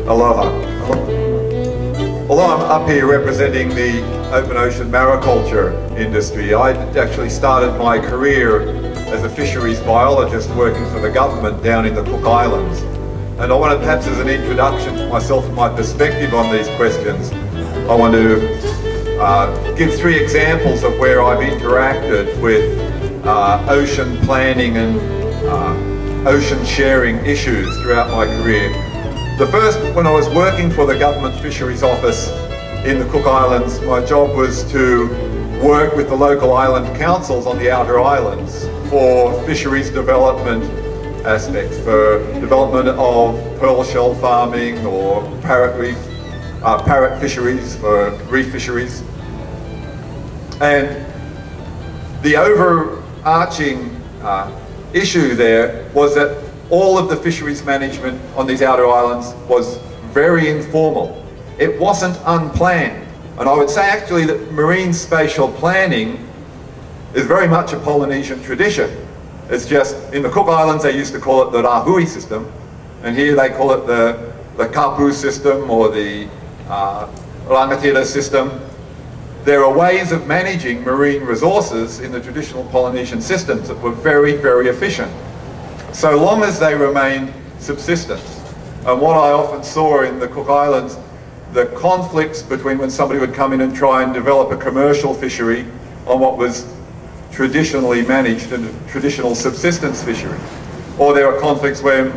Aloha. Although I'm up here representing the open ocean mariculture industry, I actually started my career as a fisheries biologist working for the government down in the Cook Islands. And I wanted, perhaps as an introduction to myself and my perspective on these questions, I want to give 3 examples of where I've interacted with ocean planning and ocean sharing issues throughout my career. The first, when I was working for the Government Fisheries Office in the Cook Islands, my job was to work with the local island councils on the outer islands for fisheries development aspects, for development of pearl shell farming or parrot fisheries, for reef fisheries. And the overarching issue there was that all of the fisheries management on these outer islands was very informal. It wasn't unplanned. And I would say actually that marine spatial planning is very much a Polynesian tradition. It's just, in the Cook Islands they used to call it the Rahui system, and here they call it the Kapu system or the Rangatira system. There are ways of managing marine resources in the traditional Polynesian systems that were very, very efficient, so long as they remained subsistence. And what I often saw in the Cook Islands, the conflicts between when somebody would come in and try and develop a commercial fishery on what was traditionally managed in a traditional subsistence fishery. Or there were conflicts when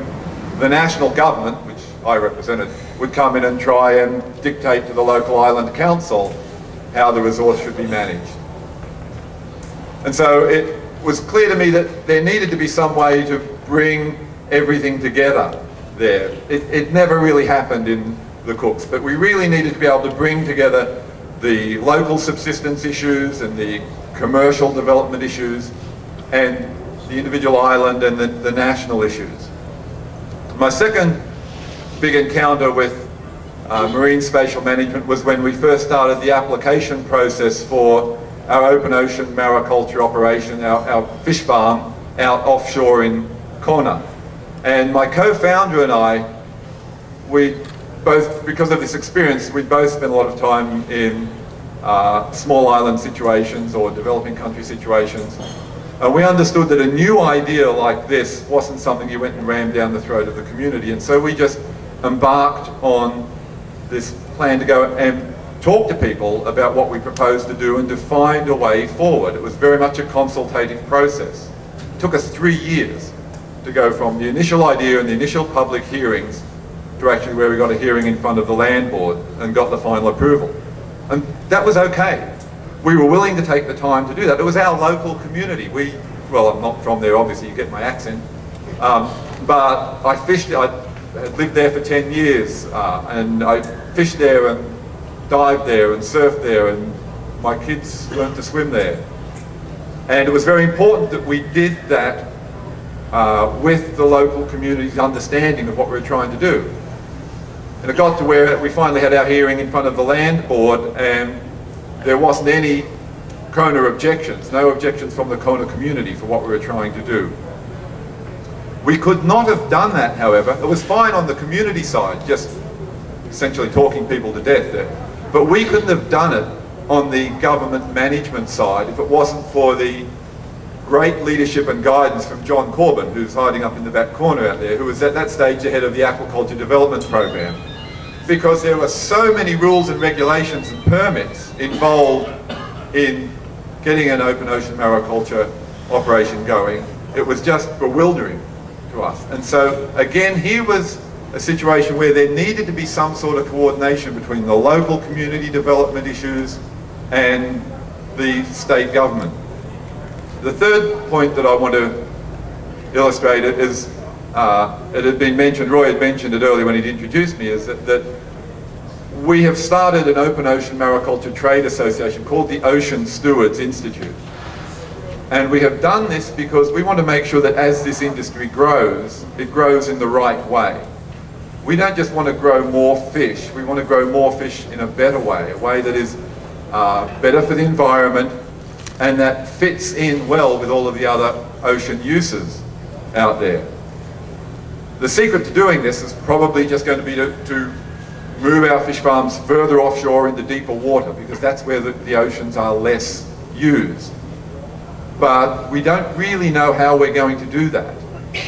the national government, which I represented, would come in and try and dictate to the local island council how the resource should be managed. And so it was clear to me that there needed to be some way to bring everything together there. It never really happened in the Cooks, but we really needed to be able to bring together the local subsistence issues and the commercial development issues and the individual island and the national issues. My second big encounter with marine spatial management was when we first started the application process for our open ocean mariculture operation, our fish farm out offshore in Kona. And my co-founder and I, we both, because of this experience, we both spent a lot of time in small island situations or developing country situations. And we understood that a new idea like this wasn't something you went and rammed down the throat of the community. And so we just embarked on this plan to go and talk to people about what we proposed to do and to find a way forward. It was very much a consultative process. It took us 3 years to go from the initial idea and the initial public hearings to actually where we got a hearing in front of the land board and got the final approval. And that was okay. We were willing to take the time to do that. It was our local community. Well, I'm not from there, obviously, you get my accent. But I fished, I had lived there for 10 years, and I fished there and dived there and surfed there, and my kids learned to swim there. And it was very important that we did that with the local community's understanding of what we were trying to do. And it got to where we finally had our hearing in front of the land board, and there wasn't any Kona objections, no objections from the Kona community for what we were trying to do. We could not have done that, however. It was fine on the community side, just essentially talking people to death there. But we couldn't have done it on the government management side if it wasn't for the great leadership and guidance from John Corbin, who's hiding up in the back corner out there, who was at that stage the head of the aquaculture development program. Because there were so many rules and regulations and permits involved in getting an open ocean mariculture operation going, it was just bewildering to us. And so again, here was a situation where there needed to be some sort of coordination between the local community development issues and the state government. The third point that I want to illustrate it is, it had been mentioned, Roy had mentioned it earlier when he'd introduced me, is that we have started an open ocean mariculture trade association called the Ocean Stewards Institute. And we have done this because we want to make sure that as this industry grows, it grows in the right way. We don't just want to grow more fish, we want to grow more fish in a better way, a way that is better for the environment and that fits in well with all of the other ocean uses out there. The secret to doing this is probably just going to be to move our fish farms further offshore into deeper water, because that's where the oceans are less used. But we don't really know how we're going to do that.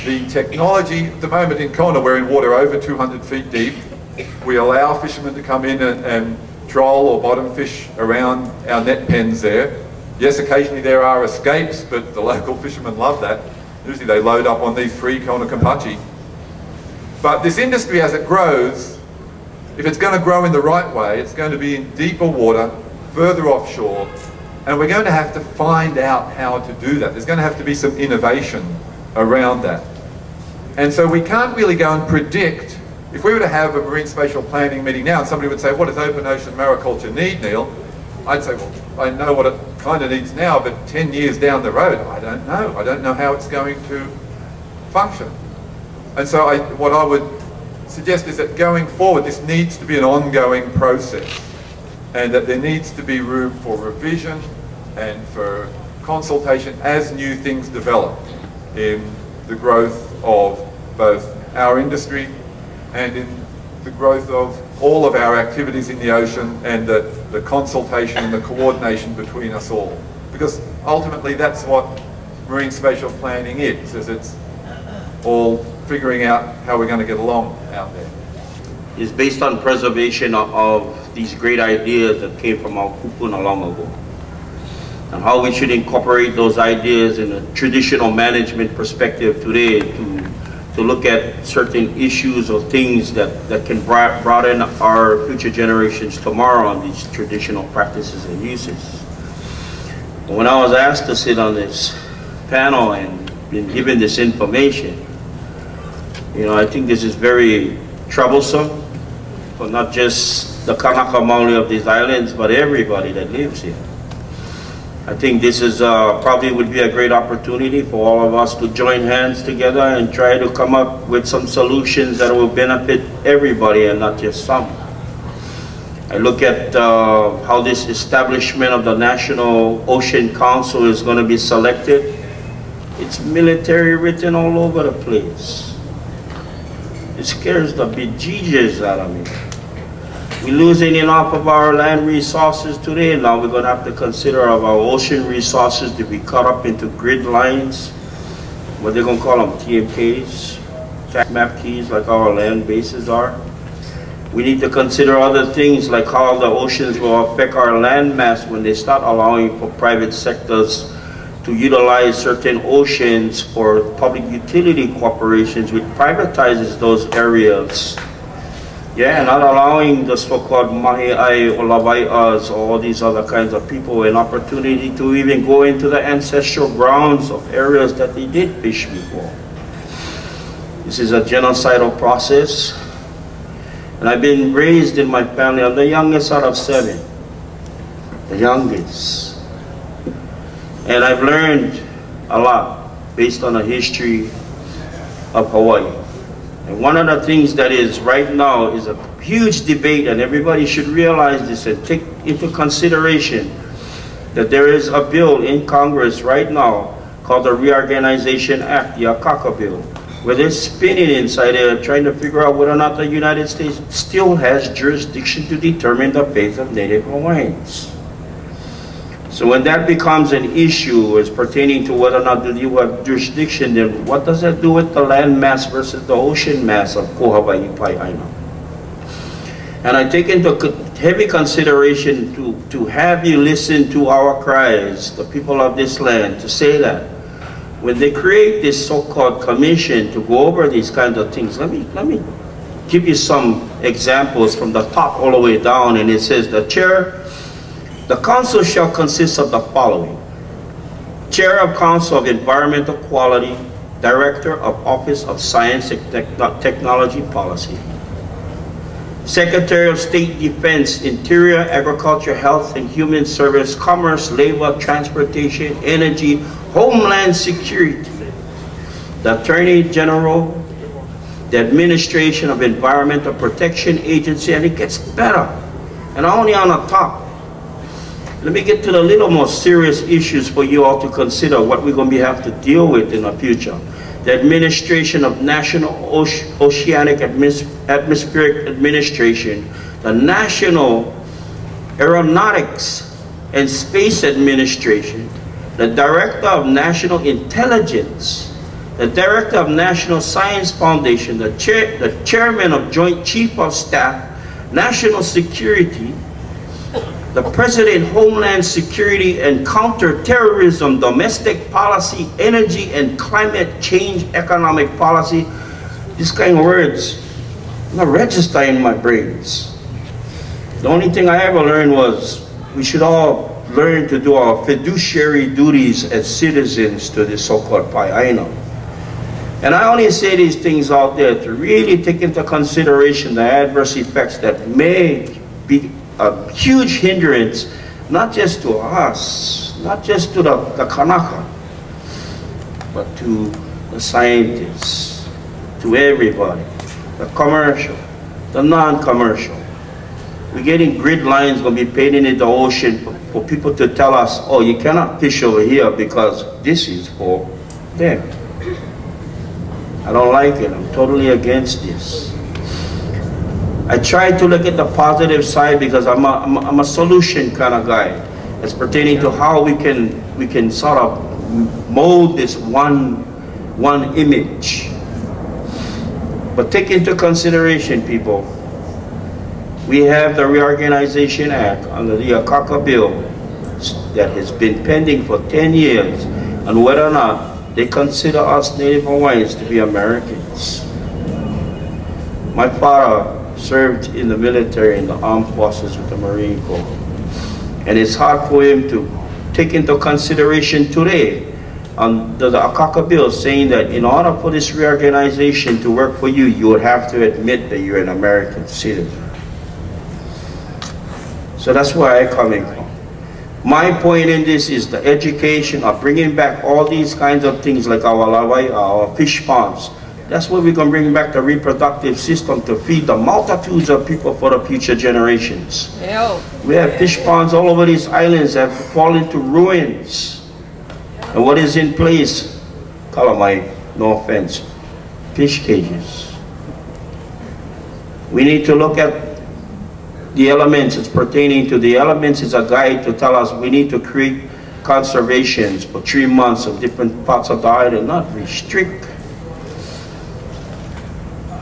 The technology, at the moment in Kona, we're in water over 200 feet deep. We allow fishermen to come in and troll or bottom fish around our net pens there. Yes, occasionally there are escapes, but the local fishermen love that. Usually they load up on these free Kona Kampachi. But this industry, as it grows, if it's going to grow in the right way, it's going to be in deeper water, further offshore, and we're going to have to find out how to do that. There's going to have to be some innovation around that. And so we can't really go and predict. If we were to have a marine spatial planning meeting now and somebody would say, what does open ocean mariculture need, Neil? I'd say, well, I know what it kind of needs now, but 10 years down the road, I don't know. I don't know how it's going to function. And so what I would suggest is that going forward, this needs to be an ongoing process, and that there needs to be room for revision and for consultation as new things develop in the growth of both our industry and in the growth of all of our activities in the ocean, and the consultation and the coordination between us all. Because ultimately that's what marine spatial planning is it's all figuring out how we're going to get along out there. It's based on preservation of these great ideas that came from our kupuna long ago, and how we should incorporate those ideas in a traditional management perspective today to look at certain issues or things that can broaden our future generations tomorrow on these traditional practices and uses. When I was asked to sit on this panel and been given this information, you know, I think this is very troublesome for not just the Kanaka Maoli of these islands, but everybody that lives here. I think this is probably would be a great opportunity for all of us to join hands together and try to come up with some solutions that will benefit everybody and not just some. I look at how this establishment of the National Ocean Council is going to be selected. It's military written all over the place. It scares the bejesus out of me. We're losing enough of our land resources today. Now we're going to have to consider of our ocean resources to be cut up into grid lines, what they're going to call them, TMKs, map keys, like our land bases are. We need to consider other things like how the oceans will affect our land mass when they start allowing for private sectors to utilize certain oceans for public utility corporations, which privatizes those areas. Yeah, not allowing the so-called mahi'ai or labai'as or all these other kinds of people an opportunity to even go into the ancestral grounds of areas that they did fish before. This is a genocidal process. And I've been raised in my family. I'm the youngest out of 7. The youngest. And I've learned a lot based on the history of Hawaii. And one of the things that is right now is a huge debate, and everybody should realize this and take into consideration that there is a bill in Congress right now called the Reorganization Act, the Akaka Bill, where they're spinning inside there trying to figure out whether or not the United States still has jurisdiction to determine the fate of Native Hawaiians. So when that becomes an issue as pertaining to whether or not do you have jurisdiction, then what does that do with the land mass versus the ocean mass of Ko Hawaii Pai'aina? And I take into heavy consideration to have you listen to our cries, the people of this land, to say that when they create this so-called commission to go over these kinds of things, let me give you some examples from the top all the way down, and it says the council shall consist of the following: Chair of Council of Environmental Quality, Director of Office of Science and Technology Policy, Secretary of State Defense, Interior, Agriculture, Health and Human Service, Commerce, Labor, Transportation, Energy, Homeland Security, the Attorney General, the Administration of Environmental Protection Agency, and it gets better. And only on the top. Let me get to the little more serious issues for you all to consider what we're going to have to deal with in the future. the Administration of National Oceanic Atmospheric Administration, the National Aeronautics and Space Administration, the Director of National Intelligence, the Director of National Science Foundation, the Chairman of Joint Chief of Staff, National Security, the President, Homeland Security and Counterterrorism, Domestic Policy, Energy and Climate Change, Economic Policy. These kind of words not register in my brains. The only thing I ever learned was we should all learn to do our fiduciary duties as citizens to the so-called Payaina. And I only say these things out there to really take into consideration the adverse effects that may be a huge hindrance, not just to us, not just to the Kanaka, but to the scientists, to everybody, the commercial, the non-commercial. We're getting grid lines going to be painted in the ocean for people to tell us, oh, you cannot fish over here because this is for them. I don't like it. I'm totally against this. I try to look at the positive side because I'm a solution kind of guy. It's pertaining to how we can sort of mold this one image. But take into consideration, people, we have the Reorganization Act under the Akaka bill that has been pending for 10 years, and whether or not they consider us Native Hawaiians to be Americans. My father served in the military, in the armed forces with the Marine Corps. And it's hard for him to take into consideration today under the Akaka bill saying that in order for this reorganization to work for you, you would have to admit that you're an American citizen. So that's where I'm coming from. My point in this is the education of bringing back all these kinds of things like our fish ponds. That's where we can bring back the reproductive system to feed the multitudes of people for the future generations. We have fish ponds all over these islands that have fallen to ruins. And what is in place? Calamite, no offense, fish cages. We need to look at the elements. It's pertaining to the elements is a guide to tell us we need to create conservations for 3 months of different parts of the island, not restrict.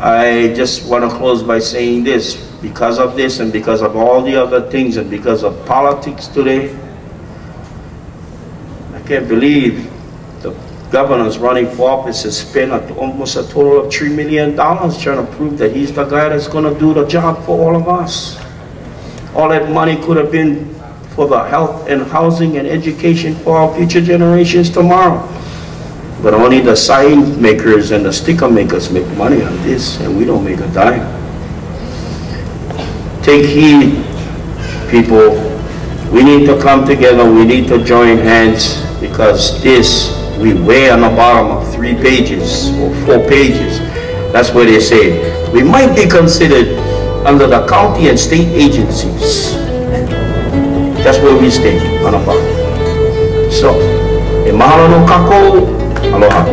I just want to close by saying this. Because of this and because of all the other things and because of politics today, I can't believe the governors running for office has spent almost a total of $3 million trying to prove that he's the guy that's going to do the job for all of us. All that money could have been for the health and housing and education for our future generations tomorrow. But only the sign makers and the sticker makers make money on this, and we don't make a dime. Take heed, people. We need to come together. We need to join hands because this, we weigh on the bottom of 3 pages or 4 pages. That's where they say we might be considered under the county and state agencies. That's where we stay on the bottom. So, e mahalo no kako. Aloha.